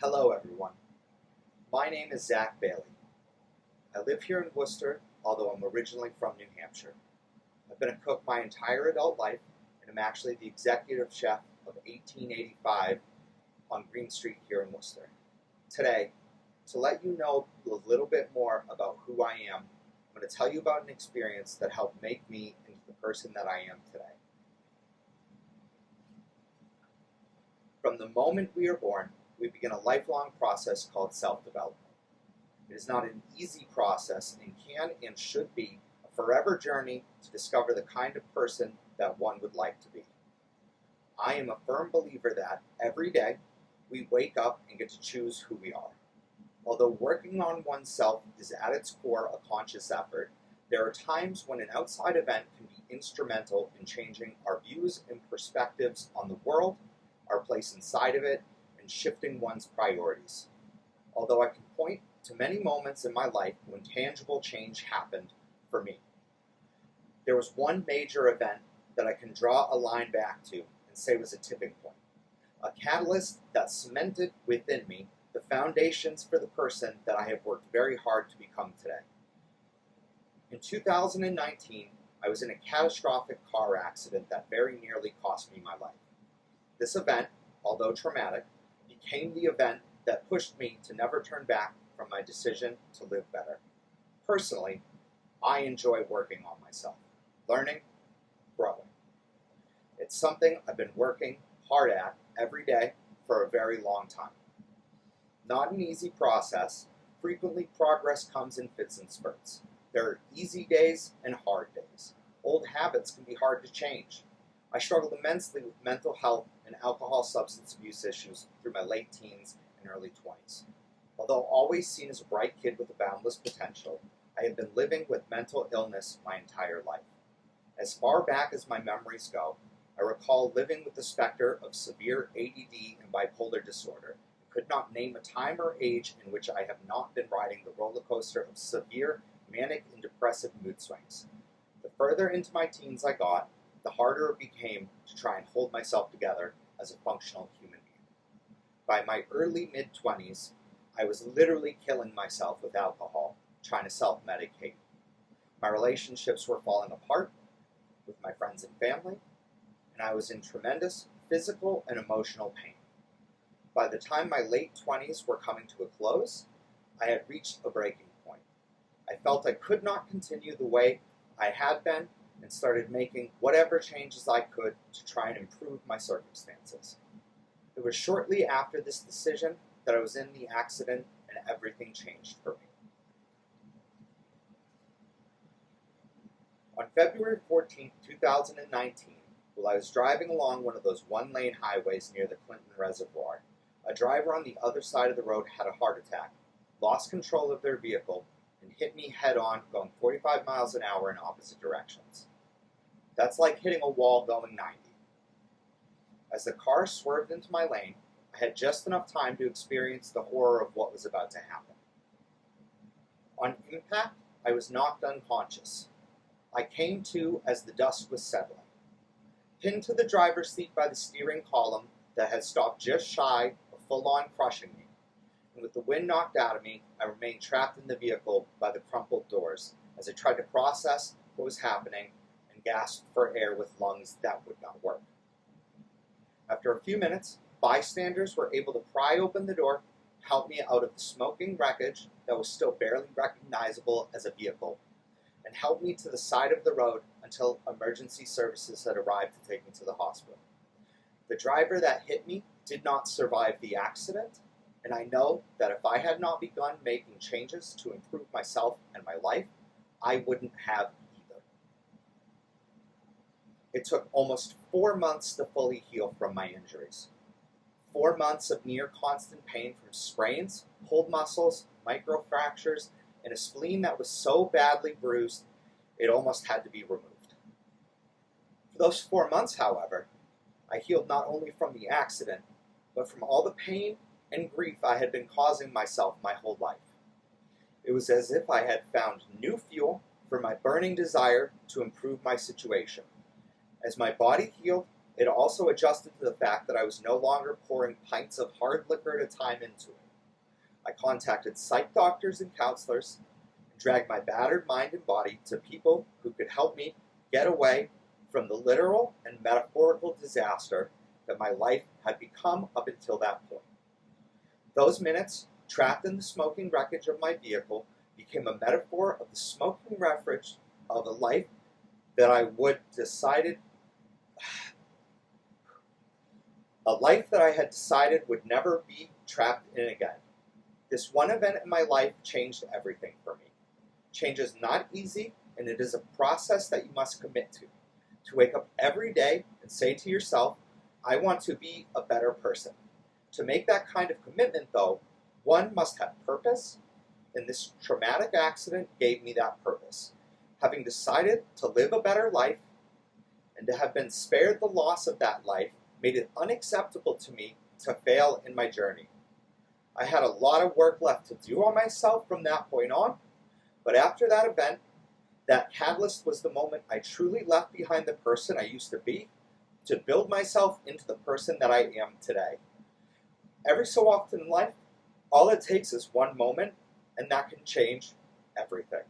Hello everyone, my name is Zach Bailey. I live here in Worcester, although I'm originally from New Hampshire. I've been a cook my entire adult life, and I'm actually the executive chef of 1885 on Green Street here in Worcester. Today, to let you know a little bit more about who I am, I'm going to tell you about an experience that helped make me into the person that I am today. From the moment we are born, we begin a lifelong process called self-development. It is not an easy process and can and should be a forever journey to discover the kind of person that one would like to be. I am a firm believer that every day we wake up and get to choose who we are. Although working on oneself is at its core a conscious effort, there are times when an outside event can be instrumental in changing our views and perspectives on the world, our place inside of it, and shifting one's priorities. Although I can point to many moments in my life when tangible change happened for me, there was one major event that I can draw a line back to and say was a tipping point, a catalyst that cemented within me the foundations for the person that I have worked very hard to become today. In 2019, I was in a catastrophic car accident that very nearly cost me my life. This event, although traumatic, became the event that pushed me to never turn back from my decision to live better. Personally, I enjoy working on myself, learning, growing. It's something I've been working hard at every day for a very long time. Not an easy process. Frequently, progress comes in fits and spurts. There are easy days and hard days. Old habits can be hard to change. I struggled immensely with mental health and alcohol substance abuse issues through my late teens and early 20s. Although always seen as a bright kid with a boundless potential, I have been living with mental illness my entire life. As far back as my memories go, I recall living with the specter of severe ADD and bipolar disorder, and could not name a time or age in which I have not been riding the roller coaster of severe manic and depressive mood swings. The further into my teens I got, the harder it became to try and hold myself together as a functional human being. By my early mid-20s, I was literally killing myself with alcohol, trying to self-medicate. My relationships were falling apart with my friends and family, and I was in tremendous physical and emotional pain. By the time my late 20s were coming to a close, I had reached a breaking point. I felt I could not continue the way I had been and started making whatever changes I could to try and improve my circumstances. It was shortly after this decision that I was in the accident and everything changed for me. On February 14, 2019, while I was driving along one of those one-lane highways near the Clinton Reservoir, a driver on the other side of the road had a heart attack, lost control of their vehicle, and hit me head-on going 45 miles an hour in opposite directions. That's like hitting a wall going 90. As the car swerved into my lane, I had just enough time to experience the horror of what was about to happen. On impact, I was knocked unconscious. I came to as the dust was settling. Pinned to the driver's seat by the steering column that had stopped just shy of full-on crushing me, and with the wind knocked out of me, I remained trapped in the vehicle by the crumpled doors as I tried to process what was happening and gasped for air with lungs that would not work. After a few minutes, bystanders were able to pry open the door, help me out of the smoking wreckage that was still barely recognizable as a vehicle, and help me to the side of the road until emergency services had arrived to take me to the hospital. The driver that hit me did not survive the accident, and I know that if I had not begun making changes to improve myself and my life, I wouldn't have either. It took almost 4 months to fully heal from my injuries. 4 months of near constant pain from sprains, pulled muscles, microfractures, and a spleen that was so badly bruised it almost had to be removed. For those 4 months, however, I healed not only from the accident, but from all the pain and grief I had been causing myself my whole life. It was as if I had found new fuel for my burning desire to improve my situation. As my body healed, It also adjusted to the fact that I was no longer pouring pints of hard liquor at a time into it. I contacted psych doctors and counselors and dragged my battered mind and body to people who could help me get away from the literal and metaphorical disaster that my life had become up until that point. Those minutes, trapped in the smoking wreckage of my vehicle, became a metaphor of the smoking refuge of a life that I had decided would never be trapped in again. This one event in my life changed everything for me. Change is not easy, and it is a process that you must commit to. To wake up every day and say to yourself, I want to be a better person. To make that kind of commitment, though, one must have purpose, and this traumatic accident gave me that purpose. Having decided to live a better life and to have been spared the loss of that life made it unacceptable to me to fail in my journey. I had a lot of work left to do on myself from that point on, but after that event, that catalyst was the moment I truly left behind the person I used to be to build myself into the person that I am today. Every so often in life, all it takes is one moment, and that can change everything.